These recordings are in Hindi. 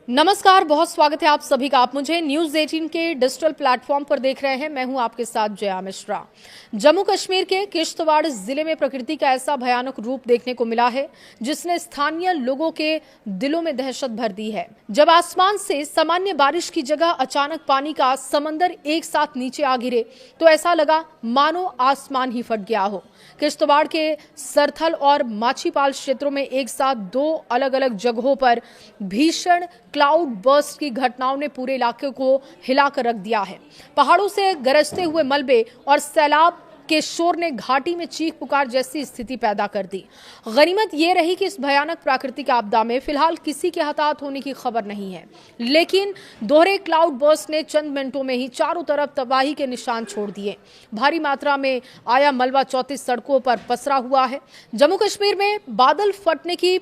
नमस्कार, बहुत स्वागत है आप सभी का। आप मुझे न्यूज 18 के डिजिटल प्लेटफॉर्म पर देख रहे हैं। मैं हूं आपके साथ जया मिश्रा। जम्मू कश्मीर के किश्तवाड़ जिले में प्रकृति का ऐसा भयानक रूप देखने को मिला है जिसने स्थानीय लोगों के दिलों में दहशत भर दी है। जब आसमान से सामान्य बारिश की जगह अचानक पानी का समंदर एक साथ नीचे आ गिरे तो ऐसा लगा मानो आसमान ही फट गया हो। किश्तवाड़ के सरथल और माछीपाल क्षेत्रों में एक साथ दो अलग अलग जगहों पर भीषण क्लाउड बर्स्ट की घटनाओं ने पूरे इलाके को हिलाकर रख दिया है। पहाड़ों से गरजते हुए मलबे और सैलाब के शोर ने घाटी में चीख पुकार जैसी स्थिति पैदा कर दी। गनीमत ये रही कि इस भयानक प्राकृतिक आपदा में फिलहाल किसी के हताहत होने की खबर नहीं है, लेकिन दोहरे क्लाउड बर्स्ट ने चंद मिनटों में ही चारों तरफ तबाही के निशान छोड़ दिए। भारी मात्रा में आया मलबा 34 सड़कों पर पसरा हुआ है। जम्मू कश्मीर में बादल फटने की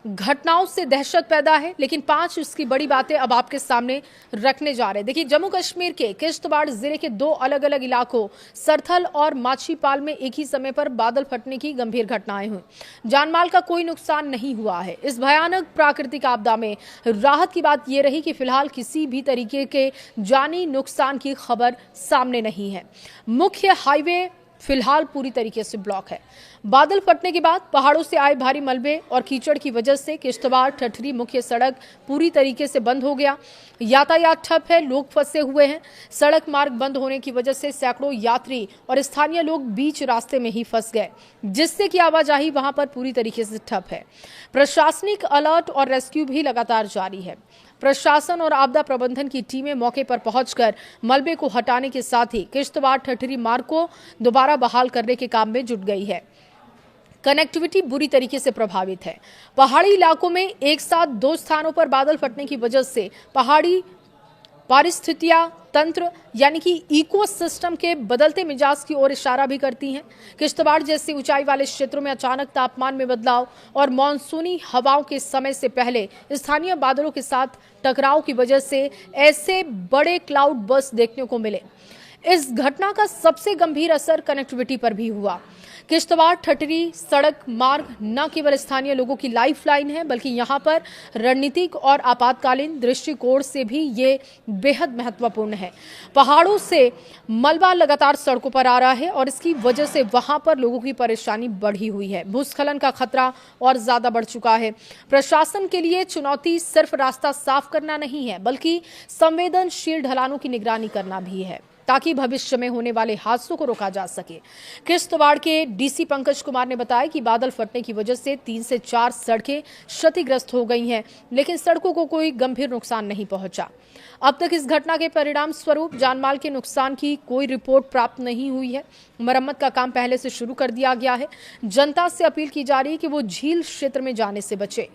घटनाओं से दहशत पैदा है, लेकिन 5 इसकी बड़ी बातें अब आपके सामने रखने जा रहे हैं। देखिए, जम्मू कश्मीर के किश्तवाड़ जिले के दो अलग अलग इलाकों सरथल और माछीपाल में एक ही समय पर बादल फटने की गंभीर घटनाएं हुई। जानमाल का कोई नुकसान नहीं हुआ है। इस भयानक प्राकृतिक आपदा में राहत की बात यह रही कि फिलहाल किसी भी तरीके के जानी नुकसान की खबर सामने नहीं है। मुख्य हाईवे फिलहाल पूरी तरीके से ब्लॉक है। बादल फटने के बाद पहाड़ों से आए भारी मलबे और कीचड़ की वजह से किश्तवाड़ ठठरी मुख्य सड़क पूरी तरीके से बंद हो गया। यातायात ठप है, लोग फंसे हुए हैं। सड़क मार्ग बंद होने की वजह से सैकड़ों यात्री और स्थानीय लोग बीच रास्ते में ही फंस गए, जिससे कि आवाजाही वहां पर पूरी तरीके से ठप है। प्रशासनिक अलर्ट और रेस्क्यू भी लगातार जारी है। प्रशासन और आपदा प्रबंधन की टीमें मौके पर पहुंचकर मलबे को हटाने के साथ ही किश्तवाड़ ठठरी मार्ग को दोबारा बहाल करने के काम में जुट गई है। कनेक्टिविटी बुरी तरीके से प्रभावित है। पहाड़ी इलाकों में एक साथ दो स्थानों पर बादल फटने की वजह से पहाड़ी पारिस्थितियां तंत्र यानी कि इकोसिस्टम के बदलते मिजाज की ओर इशारा भी करती हैं। किश्तवाड़ जैसे ऊंचाई वाले क्षेत्रों में अचानक तापमान में बदलाव और मानसूनी हवाओं के समय से पहले स्थानीय बादलों के साथ टकराव की वजह से ऐसे बड़े क्लाउड बर्स्ट देखने को मिले। इस घटना का सबसे गंभीर असर कनेक्टिविटी पर भी हुआ। किश्तवाड़ ठठरी सड़क मार्ग न केवल स्थानीय लोगों की लाइफलाइन है, बल्कि यहां पर रणनीतिक और आपातकालीन दृष्टिकोण से भी ये बेहद महत्वपूर्ण है। पहाड़ों से मलबा लगातार सड़कों पर आ रहा है और इसकी वजह से वहां पर लोगों की परेशानी बढ़ी हुई है। भूस्खलन का खतरा और ज्यादा बढ़ चुका है। प्रशासन के लिए चुनौती सिर्फ रास्ता साफ करना नहीं है, बल्कि संवेदनशील ढलानों की निगरानी करना भी है, ताकि भविष्य में होने वाले हादसों को रोका जा सके। किश्तवाड़ के डीसी पंकज कुमार ने बताया कि बादल फटने की वजह से 3 से 4 सड़कें क्षतिग्रस्त हो गई हैं, लेकिन सड़कों को कोई गंभीर नुकसान नहीं पहुंचा। अब तक इस घटना के परिणाम स्वरूप जानमाल के नुकसान की कोई रिपोर्ट प्राप्त नहीं हुई है। मरम्मत का काम पहले से शुरू कर दिया गया है। जनता से अपील की जा रही है कि वो झील क्षेत्र में जाने से बचे।